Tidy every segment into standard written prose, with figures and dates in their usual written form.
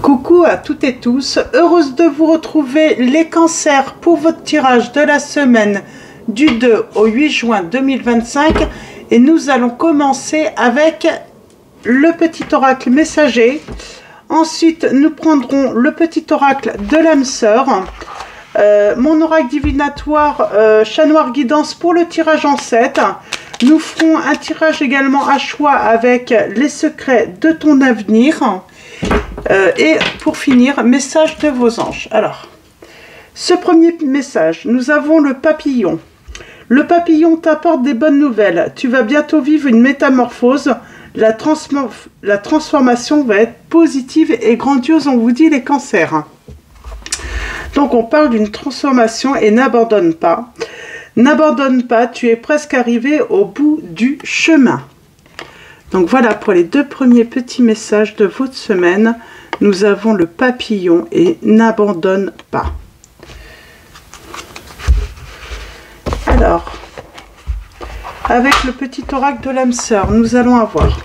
Coucou à toutes et tous, heureuse de vous retrouver les cancers pour votre tirage de la semaine du 2 au 8 juin 2025 et nous allons commencer avec le petit oracle messager. Ensuite nous prendrons le petit oracle de l'âme sœur, mon oracle divinatoire chat noir guidance pour le tirage en 7. Nous ferons un tirage également à choix avec les secrets de ton avenir. Et pour finir, message de vos anges. Alors, ce premier message, nous avons le papillon. Le papillon t'apporte des bonnes nouvelles. Tu vas bientôt vivre une métamorphose. La transformation va être positive et grandiose, on vous dit les cancers. Donc on parle d'une transformation et n'abandonne pas. N'abandonne pas, tu es presque arrivé au bout du chemin. Donc voilà pour les deux premiers petits messages de votre semaine. Nous avons le papillon et n'abandonne pas. Alors, avec le petit oracle de l'âme sœur, nous allons avoir.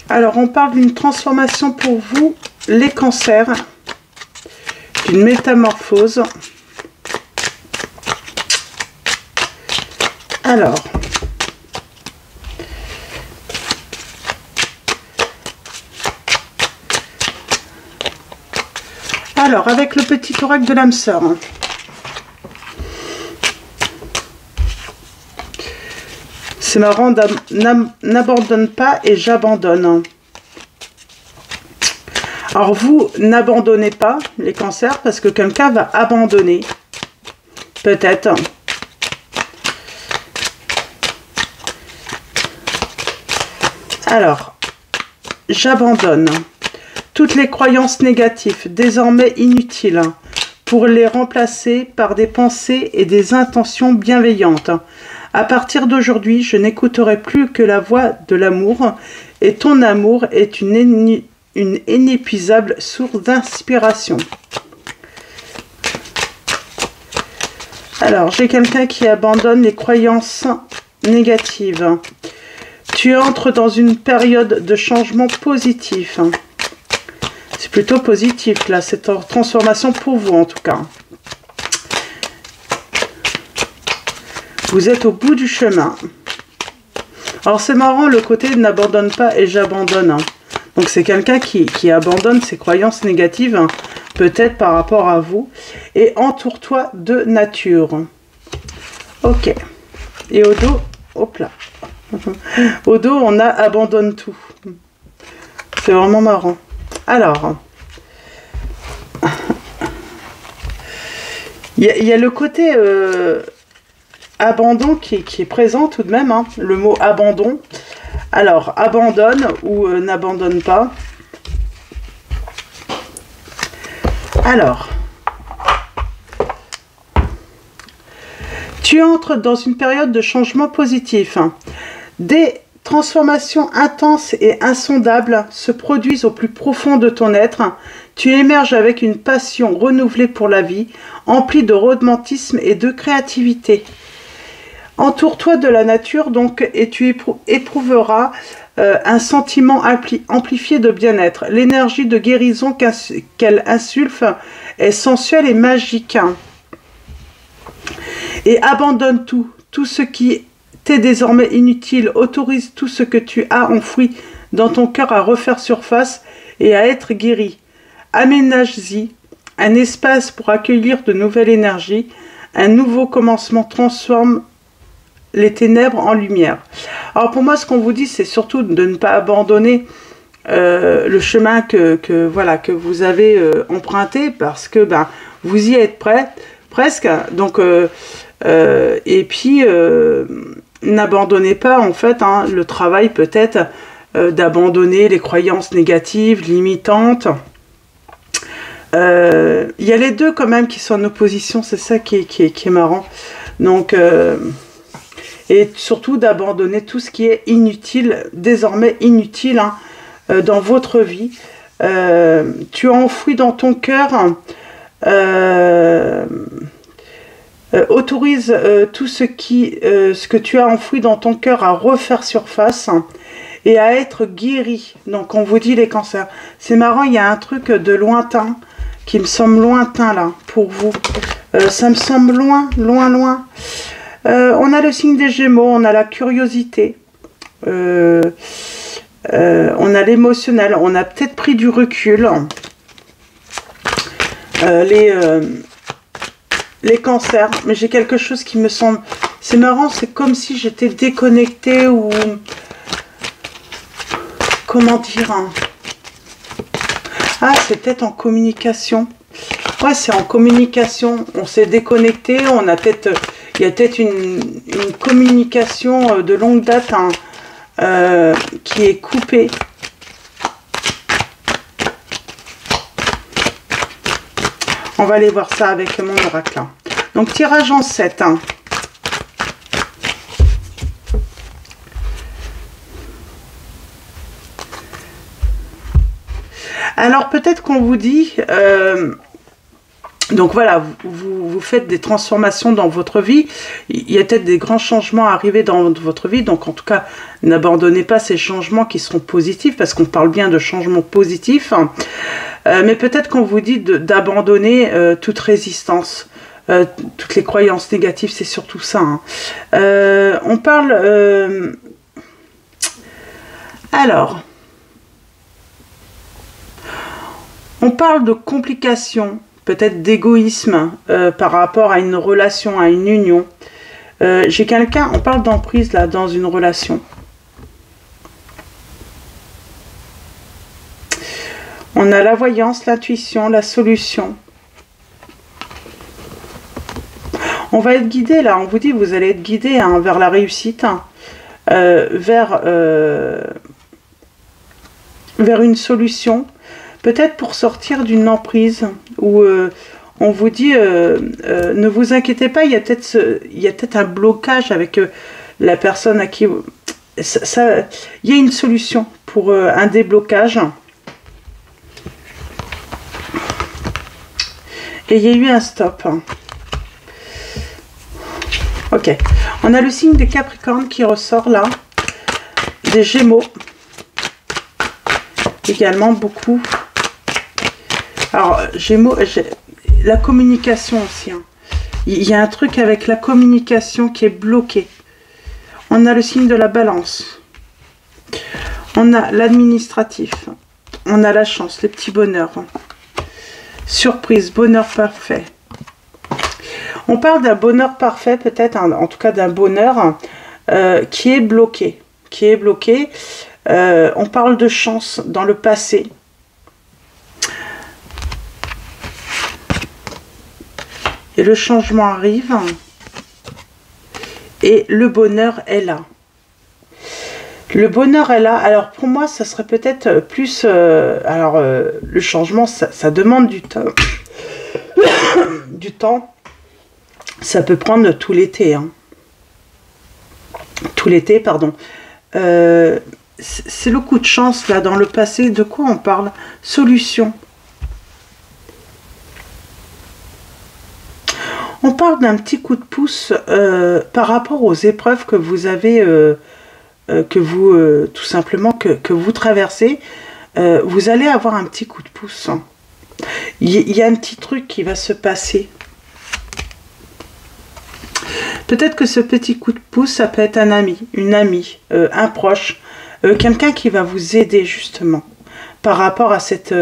Alors, on parle d'une transformation pour vous, les cancers, d'une métamorphose. Alors, avec le petit oracle de l'âme sœur. C'est marrant, n'abandonne pas et j'abandonne. Alors vous, n'abandonnez pas les cancers parce que quelqu'un va abandonner. Peut-être. Alors, j'abandonne toutes les croyances négatives, désormais inutiles, pour les remplacer par des pensées et des intentions bienveillantes. À partir d'aujourd'hui, je n'écouterai plus que la voix de l'amour, et ton amour est une inépuisable source d'inspiration. Alors, j'ai quelqu'un qui abandonne les croyances négatives. Tu entres dans une période de changement positif. C'est plutôt positif, là, cette transformation pour vous, en tout cas. Vous êtes au bout du chemin. Alors, c'est marrant, le côté n'abandonne pas et j'abandonne. Donc, c'est quelqu'un qui abandonne ses croyances négatives, peut-être par rapport à vous. Et entoure-toi de nature. Ok. Et au dos, hop là. Au dos, on a abandonne tout. C'est vraiment marrant. Alors, il y a le côté abandon qui est présent tout de même, hein, le mot abandon. Alors, abandonne ou n'abandonne pas. Alors, tu entres dans une période de changement positif. Des transformations intenses et insondables se produisent au plus profond de ton être. Tu émerges avec une passion renouvelée pour la vie, emplie de romantisme et de créativité. Entoure-toi de la nature donc et tu éprouveras un sentiment amplifié de bien-être. L'énergie de guérison qu'elle insuffle est sensuelle et magique. Et abandonne tout ce qui t'es désormais inutile, autorise tout ce que tu as enfoui dans ton cœur à refaire surface et à être guéri. Aménage-y un espace pour accueillir de nouvelles énergies. Un nouveau commencement transforme les ténèbres en lumière. Alors pour moi, ce qu'on vous dit, c'est surtout de ne pas abandonner le chemin que vous avez emprunté parce que vous y êtes presque. Donc, et puis... n'abandonnez pas en fait le travail peut-être d'abandonner les croyances négatives, limitantes. Il y a les deux quand même qui sont en opposition, c'est ça qui est marrant. Donc, et surtout d'abandonner tout ce qui est inutile, désormais inutile dans votre vie. Tu as enfoui dans ton cœur... autorise tout ce que tu as enfoui dans ton cœur à refaire surface et à être guéri. Donc on vous dit les cancers. C'est marrant, il y a un truc de lointain qui me semble lointain là pour vous. Ça me semble loin, loin, loin. On a le signe des Gémeaux, on a la curiosité. On a l'émotionnel, on a peut-être pris du recul. Les cancers, mais j'ai quelque chose qui me semble... C'est marrant, c'est comme si j'étais déconnectée ou... Comment dire hein. Ah, c'est peut-être en communication. Ouais, c'est en communication. On s'est déconnecté, on a peut-être... Il y a peut-être une communication de longue date hein, qui est coupée. On va aller voir ça avec mon oracle. Donc, tirage en 7. Hein. Alors, peut-être qu'on vous dit... donc voilà, vous faites des transformations dans votre vie. Il y a peut-être des grands changements à arriver dans votre vie. Donc en tout cas, n'abandonnez pas ces changements qui seront positifs, parce qu'on parle bien de changements positifs. Mais peut-être qu'on vous dit d'abandonner toute résistance, toutes les croyances négatives, c'est surtout ça. Hein. On parle... alors... On parle de complications, peut-être d'égoïsme par rapport à une relation, à une union. J'ai quelqu'un, on parle d'emprise là, dans une relation. On a la voyance, l'intuition, la solution. On va être guidé là, on vous dit, vous allez être guidé hein, vers la réussite, hein, vers une solution. Peut-être pour sortir d'une emprise où on vous dit ne vous inquiétez pas, il y a peut-être un blocage avec la personne à qui... il y a une solution pour un déblocage. Et il y a eu un stop. Ok. On a le signe des Capricornes qui ressort là. Des Gémeaux. Également beaucoup. Alors, Gémeaux, la communication aussi. Hein. Il y a un truc avec la communication qui est bloqué. On a le signe de la Balance. On a l'administratif. On a la chance, les petits bonheurs. Surprise, bonheur parfait. On parle d'un bonheur parfait, peut-être, en tout cas d'un bonheur qui est bloqué. On parle de chance dans le passé. Et le changement arrive. Et le bonheur est là. Le bonheur est là. Alors pour moi, ça serait peut-être plus... le changement, ça demande du temps. Du temps. Ça peut prendre tout l'été. Hein. Tout l'été, pardon. C'est le coup de chance, là, dans le passé. De quoi on parle? Solution. On parle d'un petit coup de pouce par rapport aux épreuves que vous avez, tout simplement, que vous traversez. Vous allez avoir un petit coup de pouce. Hein. Il y a un petit truc qui va se passer. Peut-être que ce petit coup de pouce, ça peut être un ami, une amie, un proche, quelqu'un qui va vous aider justement par rapport à cette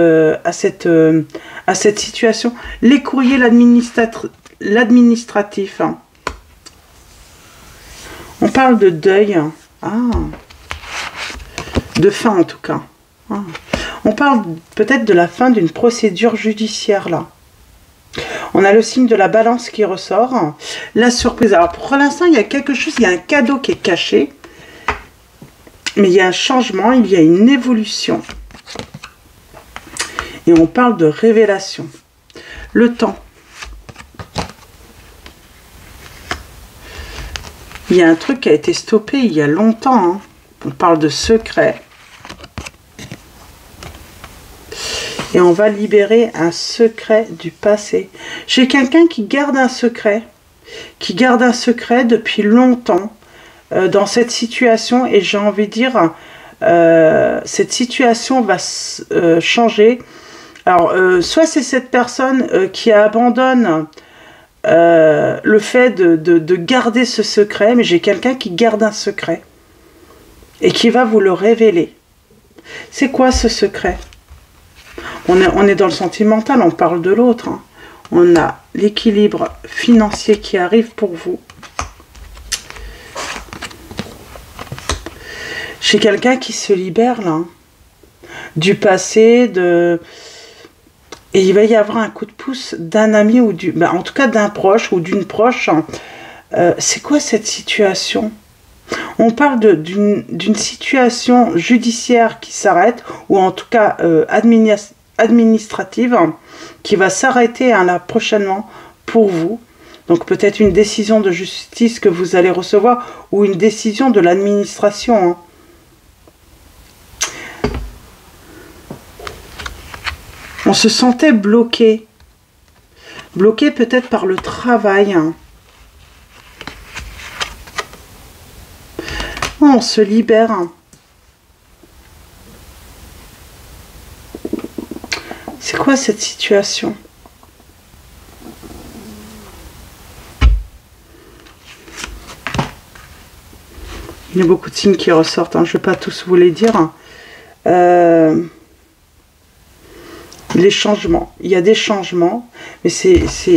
situation. Les courriers, l'administratif. Hein. On parle de deuil. Ah. De fin en tout cas. Ah. On parle peut-être de la fin d'une procédure judiciaire là. On a le signe de la Balance qui ressort. La surprise. Alors pour l'instant, il y a quelque chose, il y a un cadeau qui est caché. Mais il y a un changement, il y a une évolution. Et on parle de révélation. Le temps. Il y a un truc qui a été stoppé il y a longtemps. Hein. On parle de secret. Et on va libérer un secret du passé. J'ai quelqu'un qui garde un secret. Qui garde un secret depuis longtemps. Dans cette situation. Et j'ai envie de dire... Cette situation va changer. Alors, soit c'est cette personne qui abandonne le fait de garder ce secret, mais j'ai quelqu'un qui garde un secret et qui va vous le révéler. C'est quoi ce secret? On est dans le sentimental, on parle de l'autre. Hein. On a l'équilibre financier qui arrive pour vous. J'ai quelqu'un qui se libère là, du passé, et il va y avoir un coup de pouce d'un ami ou en tout cas d'un proche ou d'une proche. C'est quoi cette situation? On parle d'une situation judiciaire qui s'arrête, ou en tout cas administrative, qui va s'arrêter là prochainement pour vous. Donc peut-être une décision de justice que vous allez recevoir, ou une décision de l'administration. Hein. On se sentait bloqué. Bloqué peut-être par le travail. Hein. On se libère. C'est quoi cette situation? Il y a beaucoup de signes qui ressortent. Hein. Je ne vais pas tous vous les dire. Les changements. Il y a des changements. Mais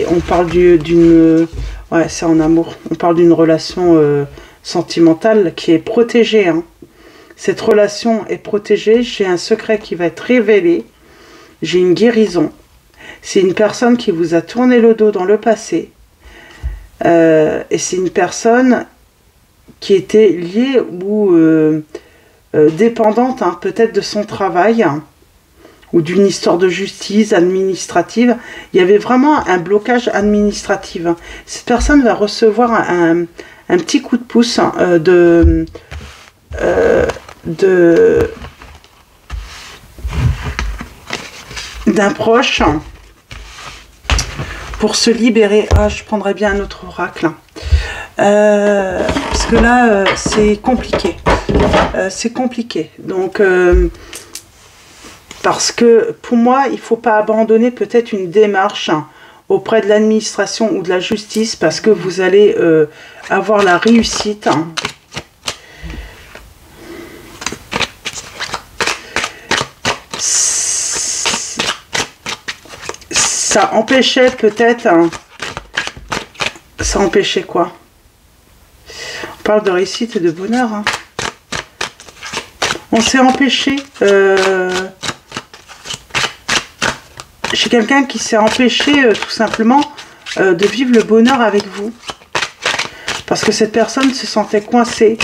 on parle d'une... Ouais, c'est en amour. On parle d'une relation... sentimentale qui est protégée. Hein. Cette relation est protégée. J'ai un secret qui va être révélé. J'ai une guérison. C'est une personne qui vous a tourné le dos dans le passé. Et c'est une personne qui était liée ou dépendante hein, peut-être de son travail hein, ou d'une histoire de justice administrative. Il y avait vraiment un blocage administratif. Hein. Cette personne va recevoir un petit coup de pouce hein, d'un proche pour se libérer. Ah, je prendrais bien un autre oracle. Parce que là, c'est compliqué. C'est compliqué. Donc, parce que pour moi, il ne faut pas abandonner peut-être une démarche hein, auprès de l'administration ou de la justice parce que vous allez avoir la réussite. Hein. Ça empêchait peut-être... Hein, ça empêchait quoi? On parle de réussite et de bonheur. Hein. On s'est empêché... J'ai quelqu'un qui s'est empêché tout simplement de vivre le bonheur avec vous. Parce que cette personne se sentait coincée.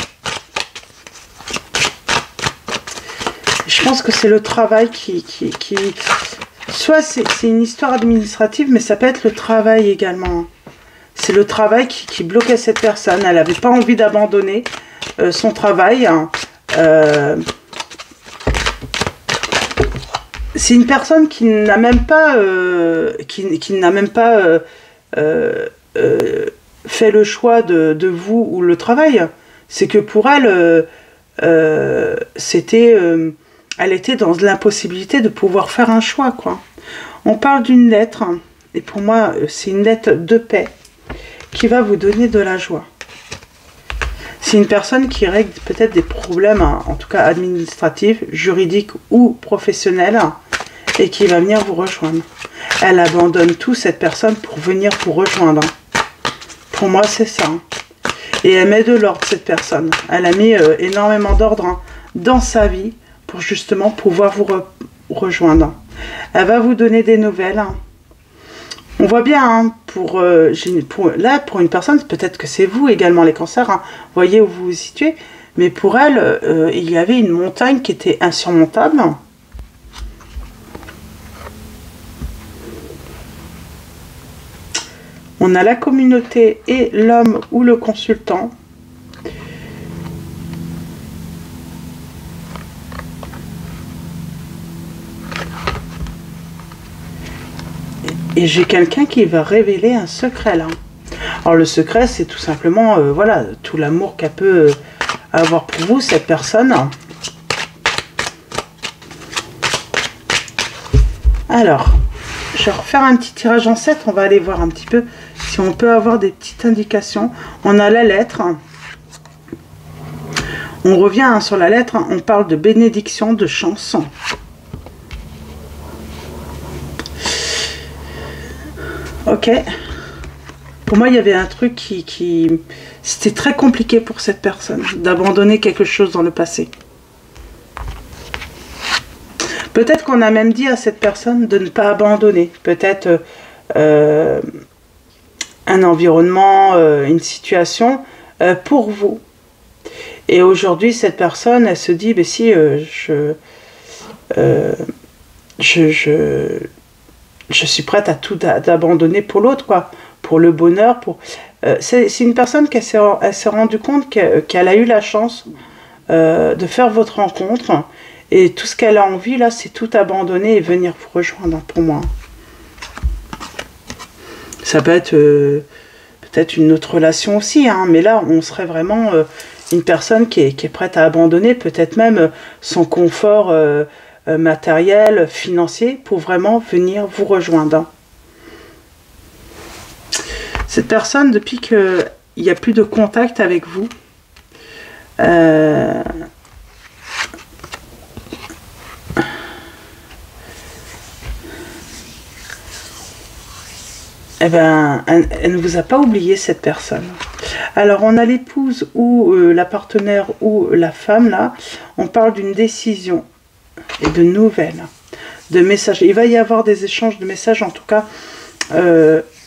Je pense que c'est le travail qui... Soit c'est une histoire administrative, mais ça peut être le travail également. C'est le travail qui bloquait cette personne. Elle n'avait pas envie d'abandonner son travail. Hein. C'est une personne qui n'a même pas, fait le choix de vous ou le travail. C'est que pour elle, elle était dans l'impossibilité de pouvoir faire un choix, quoi. On parle d'une lettre, et pour moi, c'est une lettre de paix qui va vous donner de la joie. C'est une personne qui règle peut-être des problèmes, hein, en tout cas administratifs, juridiques ou professionnels, et qui va venir vous rejoindre. Elle abandonne tout, cette personne, pour venir vous rejoindre. Pour moi, c'est ça. Et elle met de l'ordre, cette personne. Elle a mis énormément d'ordre hein, dans sa vie pour justement pouvoir vous rejoindre. Elle va vous donner des nouvelles. Hein. On voit bien, hein, pour une personne, peut-être que c'est vous également les cancers, hein, voyez où vous vous situez, mais pour elle, il y avait une montagne qui était insurmontable. On a la communauté et l'homme ou le consultant. Et j'ai quelqu'un qui va révéler un secret là. Alors le secret, c'est tout simplement, voilà, tout l'amour qu'elle peut avoir pour vous, cette personne. Alors, je vais refaire un petit tirage en 7. On va aller voir un petit peu si on peut avoir des petites indications. On a la lettre. On revient hein, sur la lettre. On parle de bénédiction, de chance. Ok. Pour moi, il y avait un truc qui... C'était très compliqué pour cette personne d'abandonner quelque chose dans le passé. Peut-être qu'on a même dit à cette personne de ne pas abandonner. Peut-être un environnement, une situation pour vous. Et aujourd'hui, cette personne, elle se dit, mais si je suis prête à tout abandonner pour l'autre, quoi. Pour le bonheur. C'est une personne qui s'est rendue compte qu'elle a eu la chance de faire votre rencontre. Et tout ce qu'elle a envie, là, c'est tout abandonner et venir vous rejoindre, pour moi. Ça peut être peut-être une autre relation aussi, hein, mais là, on serait vraiment une personne qui est prête à abandonner, peut-être même son confort matériel, financier, pour vraiment venir vous rejoindre. Cette personne, depuis qu'il n'y a plus de contact avec vous, eh ben, elle ne vous a pas oublié, cette personne. Alors, on a l'épouse ou la partenaire ou la femme, là. On parle d'une décision et de nouvelles, de messages. Il va y avoir des échanges de messages, en tout cas,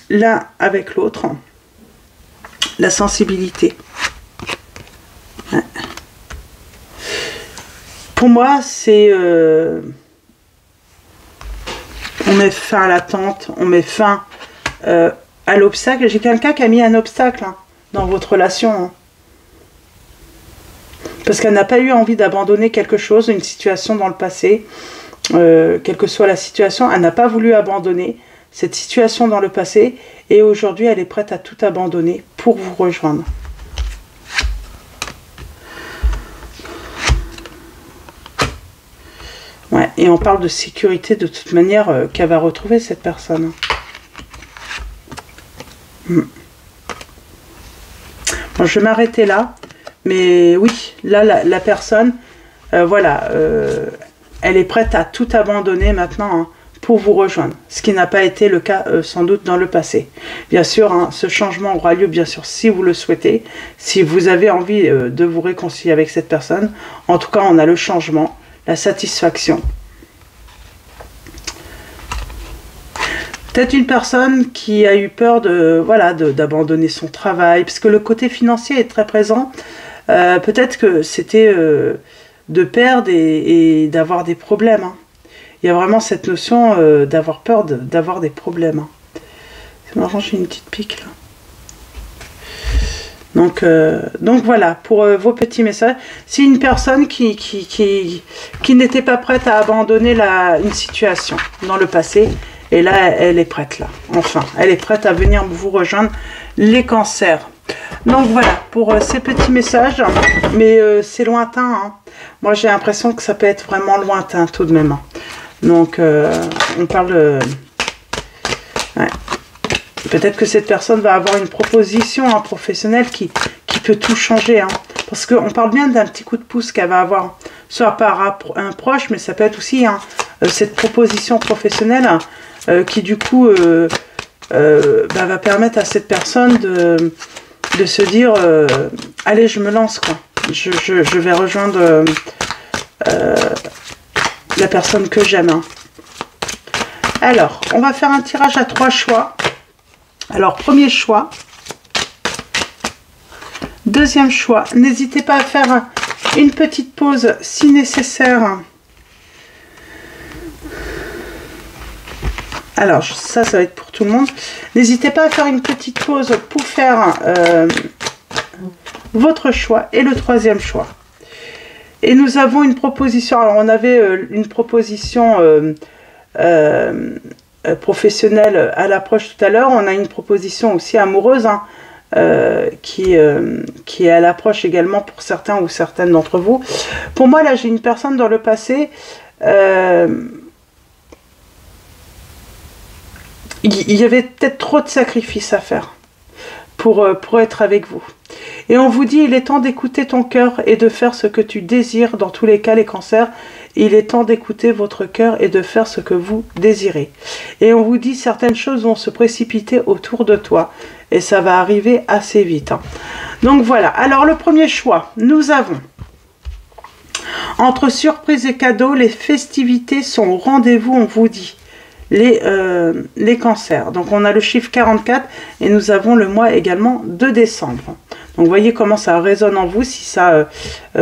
l'un avec l'autre. La sensibilité. Ouais. Pour moi, c'est... on met fin à l'attente, on met fin... à l'obstacle. J'ai quelqu'un qui a mis un obstacle hein, dans votre relation. Hein. Parce qu'elle n'a pas eu envie d'abandonner quelque chose, une situation dans le passé. Quelle que soit la situation, elle n'a pas voulu abandonner cette situation dans le passé. Et aujourd'hui, elle est prête à tout abandonner pour vous rejoindre. Ouais, et on parle de sécurité de toute manière qu'elle va retrouver cette personne. Bon, je vais m'arrêter là, mais oui, là, la personne, voilà, elle est prête à tout abandonner maintenant hein, pour vous rejoindre, ce qui n'a pas été le cas sans doute dans le passé. Bien sûr, hein, ce changement aura lieu, bien sûr, si vous le souhaitez, si vous avez envie de vous réconcilier avec cette personne. En tout cas, on a le changement, la satisfaction. Peut-être une personne qui a eu peur d'abandonner son travail, parce que le côté financier est très présent. Peut-être que c'était de perdre et d'avoir des problèmes. Hein. Il y a vraiment cette notion d'avoir peur d'avoir des problèmes. Hein. C'est marrant, j'ai une petite pique là. Donc voilà, pour vos petits messages. C'est une personne qui n'était pas prête à abandonner une situation dans le passé. Et là, elle est prête, là. Enfin, elle est prête à venir vous rejoindre, les cancers. Donc, voilà, pour ces petits messages. Mais c'est lointain, hein. Moi, j'ai l'impression que ça peut être vraiment lointain, tout de même. Hein. Donc, on parle... Ouais. Peut-être que cette personne va avoir une proposition hein, professionnelle qui peut tout changer. Hein. Parce qu'on parle bien d'un petit coup de pouce qu'elle va avoir. Soit par un proche, mais ça peut être aussi hein, cette proposition professionnelle... qui du coup va permettre à cette personne de se dire allez je me lance quoi, je vais rejoindre la personne que j'aime. Hein. Alors on va faire un tirage à 3 choix. Alors premier choix, deuxième choix, n'hésitez pas à faire une petite pause si nécessaire. Alors, ça va être pour tout le monde. N'hésitez pas à faire une petite pause pour faire votre choix et le troisième choix. Et nous avons une proposition. Alors, on avait une proposition professionnelle à l'approche tout à l'heure. On a une proposition aussi amoureuse hein, qui est à l'approche également pour certains ou certaines d'entre vous. Pour moi, là, j'ai une personne dans le passé... il y avait peut-être trop de sacrifices à faire pour être avec vous. Et on vous dit, il est temps d'écouter ton cœur et de faire ce que tu désires. Dans tous les cas, les cancers, il est temps d'écouter votre cœur et de faire ce que vous désirez. Et on vous dit, certaines choses vont se précipiter autour de toi. Et ça va arriver assez vite. Hein. Donc voilà. Alors le premier choix, nous avons... Entre surprise et cadeaux, les festivités sont au rendez-vous, on vous dit. Les cancers. Donc on a le chiffre 44 et nous avons le mois également de décembre. Donc voyez comment ça résonne en vous, si ça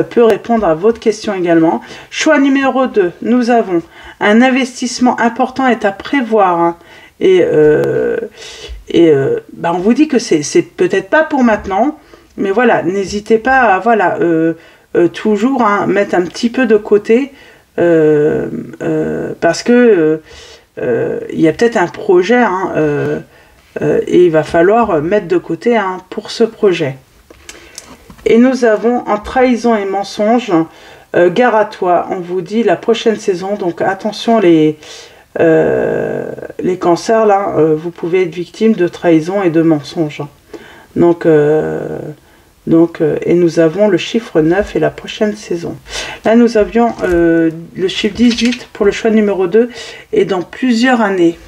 peut répondre à votre question également. Choix numéro 2, nous avons un investissement important est à prévoir. Hein, on vous dit que c'est peut-être pas pour maintenant, mais voilà, n'hésitez pas à voilà, toujours hein, mettre un petit peu de côté parce que il y a peut-être un projet hein, et il va falloir mettre de côté hein, pour ce projet. Et nous avons en trahison et mensonge, gare à toi, on vous dit la prochaine saison, donc attention les cancers là, vous pouvez être victime de trahison et de mensonge. Donc, et nous avons le chiffre 9 et la prochaine saison. Là, nous avions le chiffre 18 pour le choix numéro 2 et dans plusieurs années.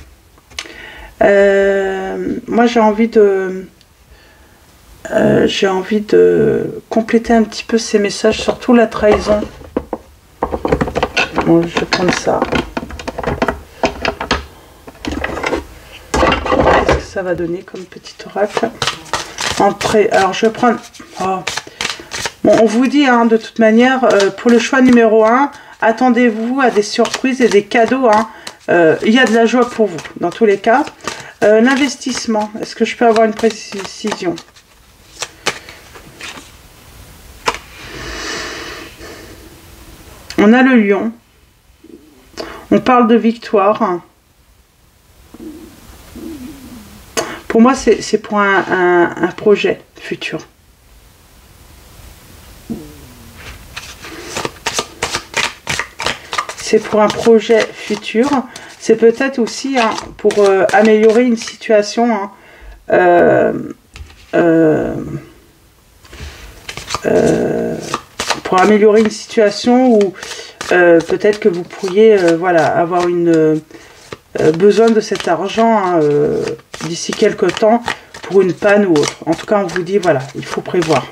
Moi, j'ai envie de compléter un petit peu ces messages, surtout la trahison. Bon, je vais prendre ça. Qu'est-ce que ça va donner comme petit oracle? Alors je vais prendre... Oh. Bon, on vous dit hein, de toute manière, pour le choix numéro 1, attendez-vous à des surprises et des cadeaux. Hein. Il y a de la joie pour vous, dans tous les cas. L'investissement, est-ce que je peux avoir une précision? On a le lion. On parle de victoire. Pour moi, c'est pour un projet futur. C'est pour un projet futur. C'est peut-être aussi hein, pour améliorer une situation. Hein, pour améliorer une situation où peut-être que vous pourriez voilà, avoir besoin de cet argent hein, d'ici quelques temps pour une panne ou autre. En tout cas, on vous dit, voilà, il faut prévoir.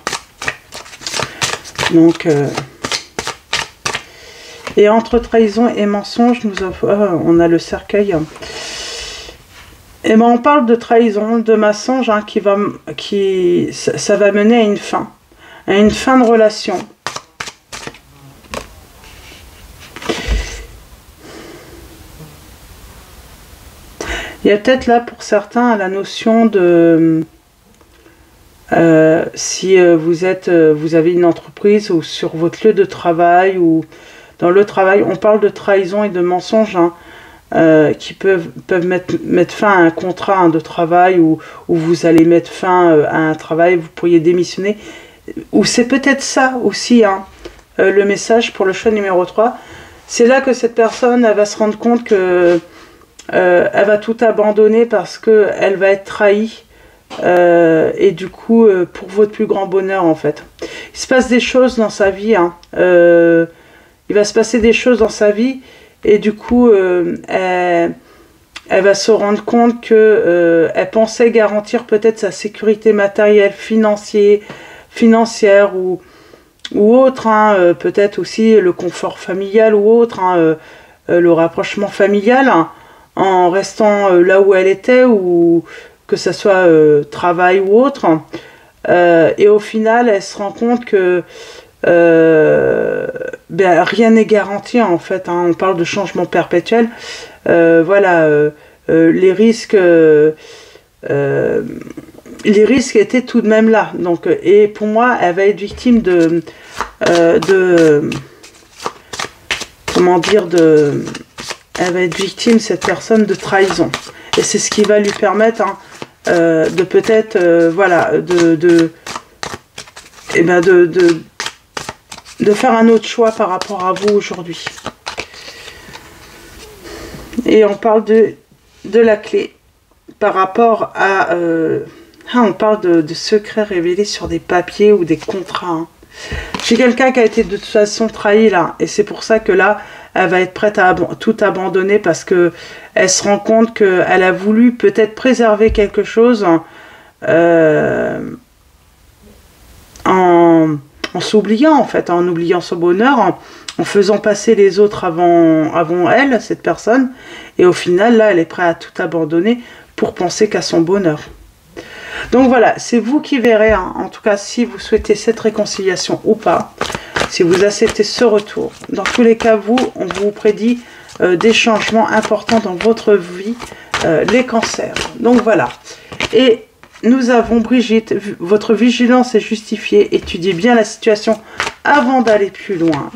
Donc, et entre trahison et mensonge, on a le cercueil. Et ben, on parle de trahison, de mensonge, hein, ça va mener à une fin de relation. Il y a peut-être là pour certains la notion de si vous avez une entreprise ou sur votre lieu de travail ou dans le travail, on parle de trahison et de mensonge hein, qui peuvent mettre fin à un contrat hein, de travail ou vous allez mettre fin à un travail, vous pourriez démissionner. Ou c'est peut-être ça aussi hein, le message pour le choix numéro 3. C'est là que cette personne elle va se rendre compte que elle va tout abandonner parce qu'elle va être trahie et du coup pour votre plus grand bonheur en fait. Il se passe des choses dans sa vie, hein. Il va se passer des choses dans sa vie et du coup elle va se rendre compte que elle pensait garantir peut-être sa sécurité matérielle, financière ou autre, hein, peut-être aussi le confort familial ou autre, hein, le rapprochement familial, hein, en restant là où elle était, ou que ce soit travail ou autre. Et au final, elle se rend compte que rien n'est garanti en fait. Hein, on parle de changement perpétuel. Voilà, les risques étaient tout de même là. Donc, et pour moi, elle va être victime elle va être victime, cette personne, de trahison. Et c'est ce qui va lui permettre hein, de peut-être, voilà, de faire un autre choix par rapport à vous aujourd'hui. Et on parle de la clé. par rapport à... on parle de secrets révélés sur des papiers ou des contrats. Hein. J'ai quelqu'un qui a été de toute façon trahi là. Et c'est pour ça que là, elle va être prête à tout abandonner parce que elle se rend compte qu'elle a voulu peut-être préserver quelque chose en s'oubliant en fait, en oubliant son bonheur, en faisant passer les autres avant elle, cette personne. Et au final, là, elle est prête à tout abandonner pour penser qu'à son bonheur. Donc voilà, c'est vous qui verrez, hein, en tout cas, si vous souhaitez cette réconciliation ou pas, si vous acceptez ce retour. Dans tous les cas, on vous prédit des changements importants dans votre vie, les cancers. Donc voilà. Et nous avons Brigitte, votre vigilance est justifiée, étudiez bien la situation avant d'aller plus loin.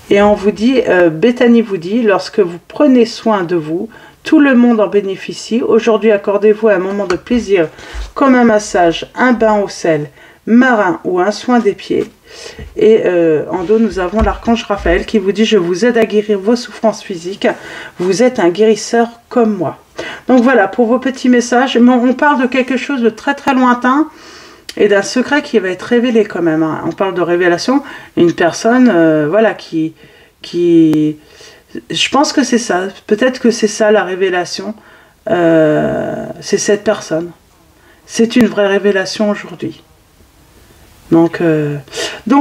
Et on vous dit, Bethany vous dit, lorsque vous prenez soin de vous, tout le monde en bénéficie. Aujourd'hui, accordez-vous un moment de plaisir comme un massage, un bain au sel, marin ou un soin des pieds. Et en dos, nous avons l'archange Raphaël qui vous dit, je vous aide à guérir vos souffrances physiques. Vous êtes un guérisseur comme moi. Donc voilà, pour vos petits messages, on parle de quelque chose de très très lointain et d'un secret qui va être révélé quand même. Hein. On parle de révélation, une personne voilà, qui... Je pense que c'est ça, peut-être que c'est ça la révélation, c'est cette personne. C'est une vraie révélation aujourd'hui. Donc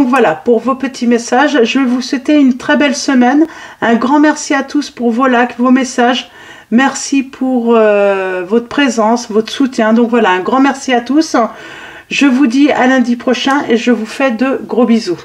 voilà, pour vos petits messages, je vais vous souhaiter une très belle semaine. Un grand merci à tous pour vos likes, vos messages. Merci pour votre présence, votre soutien. Donc voilà, un grand merci à tous. Je vous dis à lundi prochain et je vous fais de gros bisous.